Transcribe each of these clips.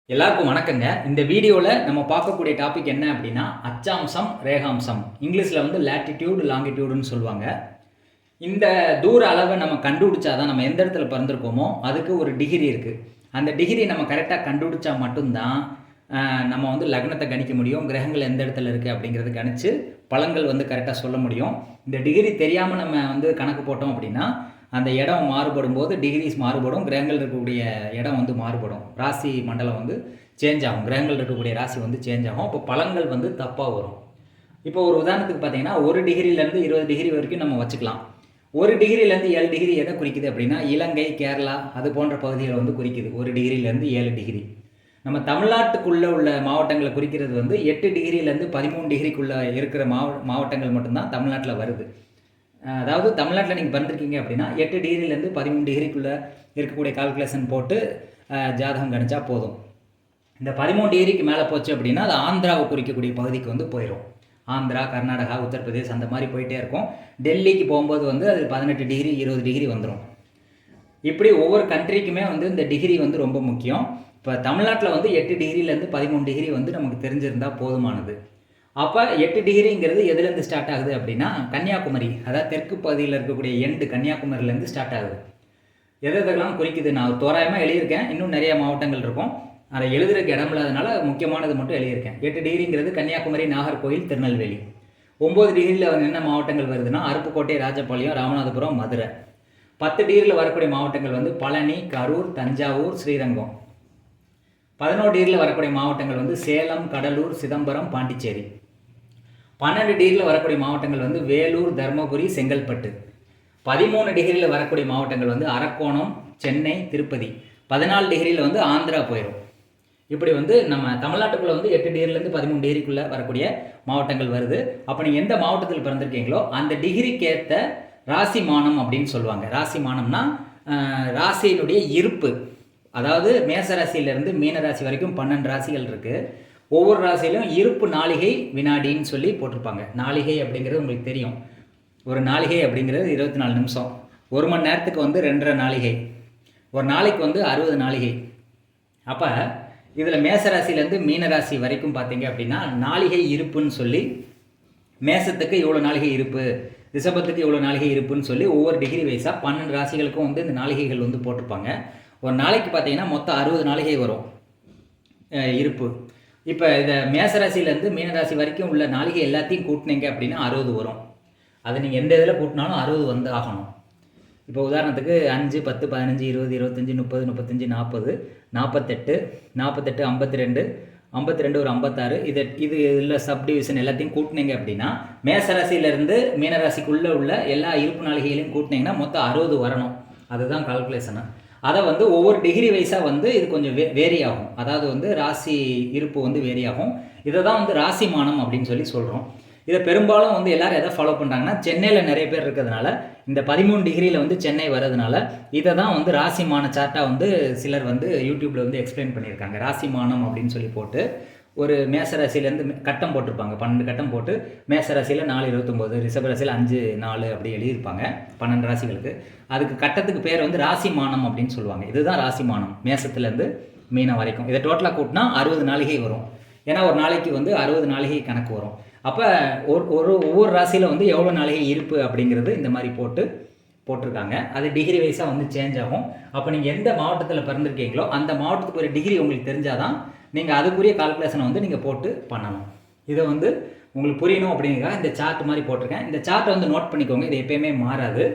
எல்லாருக்கும் வணக்கங்க. இந்த வீடியோவில் நம்ம பார்க்கக்கூடிய டாபிக் என்ன அப்படின்னா அச்சாம்சம் ரேகாம்சம். இங்கிலீஷில் வந்து லேட்டிடியூட் லாங்கிடியூடுன்னு சொல்லுவாங்க. இந்த தூர அளவை நம்ம கண்டுபிடிச்சாதான் நம்ம எந்த இடத்துல பிறந்திருக்கோமோ அதுக்கு ஒரு டிகிரி இருக்குது. அந்த டிகிரி நம்ம கரெக்டாக கண்டுபிடிச்சா மட்டும்தான் நம்ம வந்து லக்னத்தை கணிக்க முடியும். கிரகங்கள் எந்த இடத்துல இருக்குது அப்படிங்கிறது கணிச்சு பலன்கள் வந்து கரெக்டாக சொல்ல முடியும். இந்த டிகிரி தெரியாமல் நம்ம வந்து கணக்கு போட்டோம் அப்படின்னா அந்த இடம் மாறுபடும் போது டிகிரிஸ் மாறுபடும். கிரகங்கள் இருக்கக்கூடிய இடம் வந்து மாறுபடும். ராசி மண்டலம் வந்து சேஞ்ச் ஆகும். கிரகங்கள் இருக்கக்கூடிய ராசி வந்து சேஞ்ச் ஆகும். அப்போ பலன்கள் வந்து தப்பாக வரும். இப்போ ஒரு உதாரணத்துக்கு பார்த்தீங்கன்னா 1 டிகிரிலேருந்து 20 டிகிரி வரைக்கும் நம்ம வச்சுக்கலாம். 1 டிகிரிலேருந்து 7 டிகிரி எதை குறிக்குது அப்படின்னா இலங்கை, கேரளா அது போன்ற பகுதிகளை வந்து குறிக்குது. 1 டிகிரிலேருந்து 7 டிகிரி. நம்ம தமிழ்நாட்டுக்குள்ளே உள்ள மாவட்டங்களை குறிக்கிறது வந்து 8 டிகிரிலேருந்து 13 டிகிரிக்குள்ளே இருக்கிற மாவட்டங்கள் மட்டும்தான் தமிழ்நாட்டில் வருது. அதாவது தமிழ்நாட்டில் நீங்கள் பிறந்திருக்கீங்க அப்படின்னா 8 டிகிரிலேருந்து 13 டிகிரிக்குள்ளே இருக்கக்கூடிய கால்குலேஷன் போட்டு ஜாதகம் கணிச்சா போதும். இந்த 13 டிகிரிக்கு மேலே போச்சு அப்படின்னா அது ஆந்திராவை குறிக்கக்கூடிய பகுதிக்கு வந்து போயிடும். ஆந்திரா, கர்நாடகா, உத்தரப்பிரதேஷ் அந்த மாதிரி போயிட்டே இருக்கும். டெல்லிக்கு போகும்போது வந்து அது 18 டிகிரி 20 டிகிரி வந்துடும். இப்படி ஒவ்வொரு கண்ட்ரிக்குமே வந்து இந்த டிகிரி வந்து ரொம்ப முக்கியம். இப்போ தமிழ்நாட்டில் வந்து 8 டிகிரிலேருந்து 13 டிகிரி வந்து நமக்கு தெரிஞ்சிருந்தால் போதுமானது. அப்போ 8 டிகிரிங்கிறது எதுலேருந்து ஸ்டார்ட் ஆகுது அப்படின்னா கன்னியாகுமரி, அதாவது தெற்கு பகுதியில் இருக்கக்கூடிய எண்டு கன்னியாகுமரியிலேருந்து ஸ்டார்ட் ஆகுது. எதெல்லாம் குறிக்குது நான் தோராயமாக எழுதியிருக்கேன். இன்னும் நிறைய மாவட்டங்கள் இருக்கும். அதை எழுதுறதுக்கு இடம் இல்லாதனால முக்கியமானது மட்டும் எழுதியிருக்கேன். 8 டிகிரிங்கிறது கன்னியாகுமரி, நாகர்கோவில், திருநெல்வேலி. 9 டிகிரியில் என்ன மாவட்டங்கள் வருதுன்னா அருப்புக்கோட்டை, ராஜபாளையம், ராமநாதபுரம், மதுரை. 10 டிகிரியில் வரக்கூடிய மாவட்டங்கள் வந்து பழனி, கரூர், தஞ்சாவூர், ஸ்ரீரங்கம். 11 டிகிரியில் வரக்கூடிய மாவட்டங்கள் வந்து சேலம், கடலூர், சிதம்பரம், பாண்டிச்சேரி. 12 டிகிரியில் வரக்கூடிய மாவட்டங்கள் வந்து வேலூர், தருமபுரி, செங்கல்பட்டு. 13 டிகிரியில் வரக்கூடிய மாவட்டங்கள் வந்து அரக்கோணம், சென்னை, திருப்பதி. 14 டிகிரியில் வந்து ஆந்திரா போயிடும். இப்படி வந்து நம்ம தமிழ்நாட்டுக்குள்ளே வந்து 8 டிகிரிலேருந்து 13 டிகிரிக்குள்ளே வரக்கூடிய மாவட்டங்கள் வருது. அப்போ நீங்கள் எந்த மாவட்டத்தில் பிறந்திருக்கீங்களோ அந்த டிகிரிக்கேற்ற ராசி மானம் அப்படின்னு சொல்லுவாங்க. ராசி மானம்னா ராசியினுடைய இருப்பு. அதாவது மேச ராசியிலேருந்து மீன ராசி வரைக்கும் 12 ராசிகள் இருக்குது. ஒவ்வொரு ராசியிலும் இருப்பு நாளிகை வினாடின்னு சொல்லி போட்டிருப்பாங்க. நாளிகை அப்படிங்கிறது உங்களுக்கு தெரியும். ஒரு நாளிகை அப்படிங்கிறது 24 நிமிஷம். 1 மணி நேரத்துக்கு வந்து 2.5 நாளிகை. ஒரு நாளைக்கு வந்து 60 நாளிகை. அப்போ இதில் மேசராசிலேருந்து மீனராசி வரைக்கும் பார்த்தீங்க அப்படின்னா நாளிகை இருப்புன்னு சொல்லி மேசத்துக்கு இவ்வளோ நாளிகை இருப்பு, ரிஷபத்துக்கு இவ்வளோ நாளிகை இருப்புன்னு சொல்லி ஒவ்வொரு டிகிரி வைஸாக 12 ராசிகளுக்கும் வந்து இந்த நாளிகைகள் வந்து போட்டிருப்பாங்க. ஒரு நாளைக்கு பார்த்தீங்கன்னா மொத்தம் 60 நாளிகை வரும் இருப்பு. இப்போ இதை மேசராசிலேருந்து மீனராசி வரைக்கும் உள்ள நாளிகை எல்லாத்தையும் கூட்டினீங்க அப்படின்னா 60 வரும். அது நீங்கள் எந்த இதில் கூட்டினாலும் 60 வந்து ஆகணும். இப்போ உதாரணத்துக்கு 5, 10, 15, 20, 25, 30, 35, 40, 48, 52, 52 ஒரு 56. இது இல்லை சப்டிவிஷன் எல்லாத்தையும் கூட்டினீங்க அப்படின்னா மேசராசியிலேருந்து மீனராசிக்குள்ளே உள்ள எல்லா இருப்பு நாளிகைகளையும் கூட்டினீங்கன்னா மொத்தம் 60 வரணும். அதுதான் கால்குலேஷனு. அதை வந்து ஒவ்வொரு டிகிரி வைஸாக வந்து இது கொஞ்சம் வேரி ஆகும். அதாவது வந்து ராசி இருப்பு வந்து வேரி ஆகும். இதை தான் வந்து ராசி மானம் அப்படின்னு சொல்லி சொல்கிறோம். இதை பெரும்பாலும் வந்து எல்லோரும் எதை ஃபாலோ பண்ணுறாங்கன்னா சென்னையில் நிறைய பேர் இருக்கிறதுனால இந்த 13 டிகிரியில் வந்து சென்னை வர்றதுனால இதை தான் வந்து ராசி மான சார்ட்டாக வந்து சிலர் வந்து யூடியூப்பில் வந்து எக்ஸ்பிளைன் பண்ணியிருக்காங்க. ராசி மானம் அப்படின்னு சொல்லி போட்டு ஒரு மேசராசியிலேருந்து கட்டம் போட்டிருப்பாங்க. 12 கட்டம் போட்டு மேசராசியில் 4:29, ரிஷபராசியில் 5:4 அப்படி எழுதியிருப்பாங்க 12 ராசிகளுக்கு. அதுக்கு கட்டத்துக்கு பேர் வந்து ராசி மானம் அப்படின்னு சொல்லுவாங்க. இதுதான் ராசி மானம் மேசத்துலேருந்து மீனம் வரைக்கும். இதை டோட்டலாக கூட்டினா 60 நாளிகை வரும். ஏன்னா ஒரு நாளைக்கு வந்து 60 நாளிகை கணக்கு வரும். அப்போ ஒவ்வொரு ராசியில் வந்து எவ்வளோ நாளிகை இருப்பு அப்படிங்கிறது இந்த மாதிரி போட்டிருக்காங்க. அது டிகிரி வைஸாக வந்து சேஞ்ச் ஆகும். அப்போ நீங்கள் எந்த மாவட்டத்தில் பிறந்திருக்கீங்களோ அந்த மாவட்டத்துக்கு ஒரு டிகிரி உங்களுக்கு தெரிஞ்சாதான் நீங்கள் அதுக்குரிய கால்குலேஷனை வந்து நீங்கள் போட்டு பண்ணணும். இதை வந்து உங்களுக்கு புரியணும் அப்படிங்கிறதுக்காக இந்த சார்ட் மாதிரி போட்டிருக்கேன். இந்த சார்ட்டை வந்து நோட் பண்ணிக்கோங்க. இது எப்பயுமே மாறாது.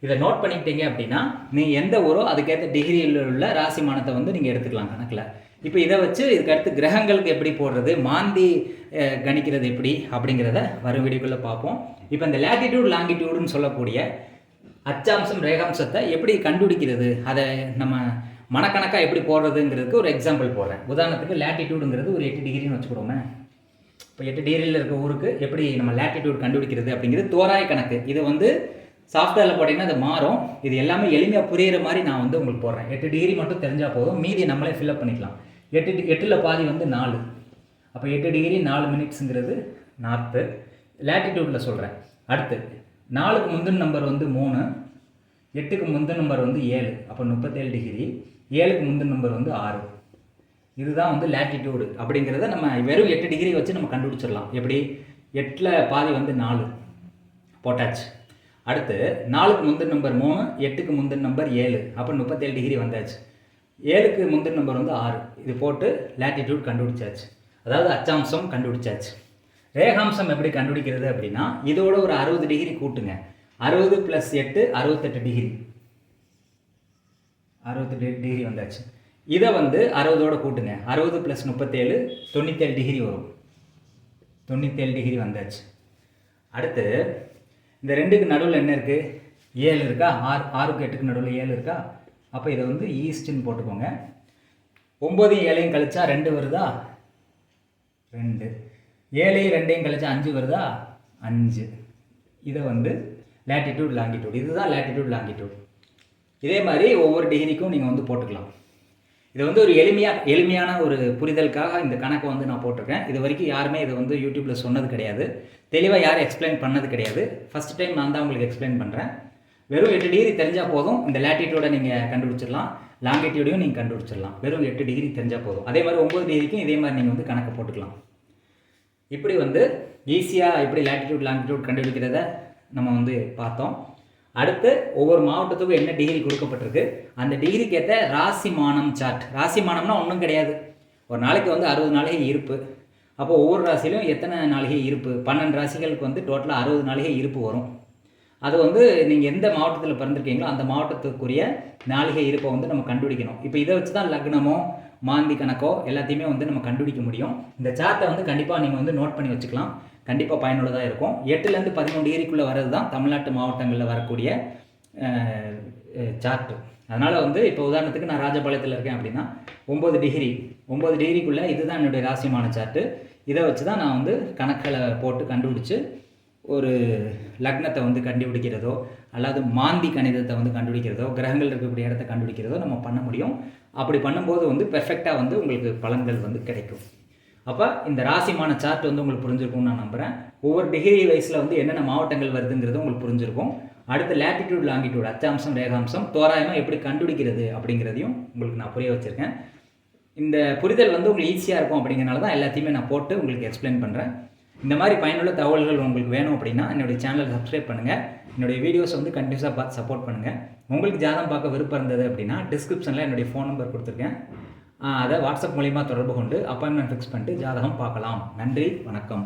இதை நோட் பண்ணிக்கிட்டீங்க அப்படின்னா நீங்கள் எந்த ஊரோ அதுக்கேற்ற டிகிரியில் உள்ள ராசி மானத்தை வந்து நீங்கள் எடுத்துக்கலாம் கணக்கில். இப்போ இதை வச்சு இதுக்கு அடுத்து கிரகங்களுக்கு எப்படி போடுறது, மாந்தி கணிக்கிறது எப்படி அப்படிங்கிறத வரும் வீடியோக்குள்ளே பார்ப்போம். இப்போ இந்த லேட்டிடியூட் லாங்கிடியூடுன்னு சொல்லக்கூடிய அச்சாம்சம் ரேகாம்சத்தை எப்படி கண்டுபிடிக்கிறது, அதை நம்ம மனக்கணக்காக எப்படி போடுறதுங்கிறதுக்கு ஒரு எக்ஸாம்பிள் போடுறேன். உதாரணத்துக்கு லேட்டிடியூடுங்கிறது ஒரு 8 டிகிரின்னு வச்சுக்கிடுவோமே. இப்போ 8 டிகிரியில் இருக்க ஊருக்கு எப்படி நம்ம லேட்டிடியூட் கண்டுபிடிக்கிறது அப்படிங்கிறது தோராய கணக்கு. இது வந்து சாஃப்ட்வேரில் போட்டிங்கன்னா அது மாறும். இது எல்லாமே எளிமையாக புரிகிற மாதிரி நான் வந்து உங்களுக்கு போடுறேன். 8 டிகிரி மட்டும் தெரிஞ்சால் போதும், மீதி நம்மளே ஃபில்அப் பண்ணிக்கலாம். 8ல் பாதி வந்து 4. அப்போ 8 டிகிரி 4 மினிட்ஸுங்கிறது நார்த்து. லேட்டிடியூடில் சொல்கிறேன். அடுத்து 4க்கு முந்தின நம்பர் வந்து 3, 8க்கு முந்தின நம்பர் வந்து 7. அப்போ 37 டிகிரி. 7க்கு முந்தின நம்பர் வந்து 6. இதுதான் வந்து லேட்டிடியூடு அப்படிங்கிறத நம்ம வெறும் 8 டிகிரி வச்சு நம்ம கண்டுபிடிச்சிடலாம். எப்படி 8ல் பாதி வந்து 4 போட்டாச்சு. அடுத்து 4க்கு முந்தின நம்பர் 3, 8க்கு முந்தின நம்பர் 7, அப்போ 37 டிகிரி வந்தாச்சு. 7க்கு முந்தின நம்பர் வந்து 6, இது போட்டு லேட்டிடியூட் கண்டுபிடிச்சாச்சு. அதாவது அச்சாம்சம் கண்டுபிடிச்சாச்சு. ரேகாம்சம் எப்படி கண்டுபிடிக்கிறது அப்படின்னா இதோட ஒரு 60 டிகிரி கூட்டுங்க. 60 + 8 68 டிகிரி, 68 டிகிரி வந்தாச்சு. இதை வந்து 60ஓட கூட்டுங்க. 60 + 37 97 டிகிரி வரும். 97 டிகிரி வந்தாச்சு. அடுத்து இந்த ரெண்டுக்கு நடுவில் என்ன இருக்குது? 7 இருக்கா? 6க்கு 8க்கு நடுவில் 7 இருக்கா? அப்போ இதை வந்து ஈஸ்ட்னு போட்டுக்கோங்க. 9ஐயும் 7ஐயும் கழிச்சா 2 வருதா? 2. 7ஐயும் 2ஐயும் கழிச்சா 5 வருதா? 5. இதை வந்து லேட்டிடியூட் லாங்கிடியூட். இதுதான் லேட்டிடியூட் லாங்கிடியூட். இதே மாதிரி ஒவ்வொரு டிகிரிக்கும் நீங்கள் வந்து போட்டுக்கலாம். இது வந்து ஒரு எளிமையான ஒரு புரிதலுக்காக இந்த கணக்கை வந்து நான் போட்டிருக்கேன். இது வரைக்கும் யாருமே இதை வந்து யூடியூப்பில் சொன்னது கிடையாது, தெளிவாக யாரும் எக்ஸ்பிளைன் பண்ணது கிடையாது. ஃபஸ்ட் டைம் நான் தான் உங்களுக்கு எக்ஸ்பிளைன் பண்ணுறேன். வெறும் 8 டிகிரி தெரிஞ்சால் போதும், இந்த லேட்டிடியூடை நீங்கள் கண்டுபிடிச்சிடலாம், லாங்கிடியூடையும் நீங்கள் கண்டுபிடிச்சிடலாம். வெறும் 8 டிகிரி தெரிஞ்சால் போதும். அதே மாதிரி 9 டிகிரிக்கும் இதே மாதிரி நீங்கள் வந்து கணக்கை போட்டுக்கலாம். இப்படி வந்து ஈஸியாக எப்படி லேட்டிடியூட் லாங்கிடியூட் கண்டுபிடிக்கிறத நம்ம வந்து பார்த்தோம். அடுத்து ஒவ்வொரு மாவட்டத்துக்கும் என்ன டிகிரி கொடுக்கப்பட்டிருக்கு, அந்த டிகிரிக்கு ஏற்ற ராசிமானம் சார்ட். ராசிமானம்னா ஒன்றும் கிடையாது, ஒரு நாளைக்கு வந்து 60 நாளிகை இருப்பு. அப்போ ஒவ்வொரு ராசிலையும் எத்தனை நாளிகை இருப்பு, 12 ராசிகளுக்கு வந்து டோட்டலாக 60 நாளிகை இருப்பு வரும். அது வந்து நீங்கள் எந்த மாவட்டத்தில் பிறந்திருக்கீங்களோ அந்த மாவட்டத்துக்குரிய நாளிகை இருப்பை வந்து நம்ம கண்டுபிடிக்கணும். இப்போ இதை வச்சு தான் லக்னமோ மாந்தி கணக்கோ எல்லாத்தையுமே வந்து நம்ம கண்டுபிடிக்க முடியும். இந்த சார்ட்டை வந்து கண்டிப்பாக நீங்கள் வந்து நோட் பண்ணி வச்சுக்கலாம், கண்டிப்பாக பயனுள்ளதாக இருக்கும். 8லேருந்து 13 டிகிரிக்குள்ளே வர்றது தான் தமிழ்நாட்டு மாவட்டங்களில் வரக்கூடிய சார்ட்டு. அதனால் வந்து இப்போ உதாரணத்துக்கு நான் ராஜபாளையத்தில் இருக்கேன் அப்படின்னா 9 டிகிரிக்குள்ளே இதுதான் என்னுடைய ராசிமான சார்ட்டு. இதை வச்சு தான் நான் வந்து கணக்கில் போட்டு கண்டுபிடிச்சி ஒரு லக்னத்தை வந்து கண்டுபிடிக்கிறதோ அல்லது மாந்தி கணிதத்தை வந்து கண்டுபிடிக்கிறதோ கிரகங்கள் இருக்கக்கூடிய இடத்த கண்டுபிடிக்கிறதோ நம்ம பண்ண முடியும். அப்படி பண்ணும்போது வந்து பெர்ஃபெக்டாக வந்து உங்களுக்கு பலன்கள் வந்து கிடைக்கும். அப்போ இந்த ராசிமான சார்ட் வந்து உங்களுக்கு புரிஞ்சிருக்கும்னு நான் நம்புகிறேன். ஒவ்வொரு டிகிரி வைஸில் வந்து என்னென்ன மாவட்டங்கள் வருதுங்கிறது உங்களுக்கு புரிஞ்சிருக்கும். அடுத்து லேட்டிடியூட் லாங்கிடியூட் அச்சாம்சம் ரேகாம்சம் தோராயமாக எப்படி கண்டுபிடிக்கிறது அப்படிங்கிறதையும் உங்களுக்கு நான் புரிய வச்சுருக்கேன். இந்த புரிதல் வந்து உங்களுக்கு ஈஸியாக இருக்கும் அப்படிங்கிறனால தான் எல்லாத்தையுமே நான் போட்டு உங்களுக்கு எக்ஸ்பிளைன் பண்ணுறேன். இந்த மாதிரி பயனுள்ள தகவல்கள் உங்களுக்கு வேணும் அப்படின்னா என்னுடைய சேனலை சப்ஸ்கிரைப் பண்ணுங்கள், என்னுடைய வீடியோஸ் வந்து கண்டினியூஸாக பார்த்து சப்போர்ட் பண்ணுங்கள். உங்களுக்கு ஜாதகம் பார்க்க விருப்பம் இருந்தது அப்படின்னா டிஸ்கிரிப்ஷனில் என்னுடைய ஃபோன் நம்பர் கொடுத்துருக்கேன், அதை வாட்ஸ்அப் மூலிமா தொடர்பு கொண்டு அப்பாயின்மெண்ட் ஃபிக்ஸ் பண்ணிட்டு ஜாதகம் பார்க்கலாம். நன்றி, வணக்கம்.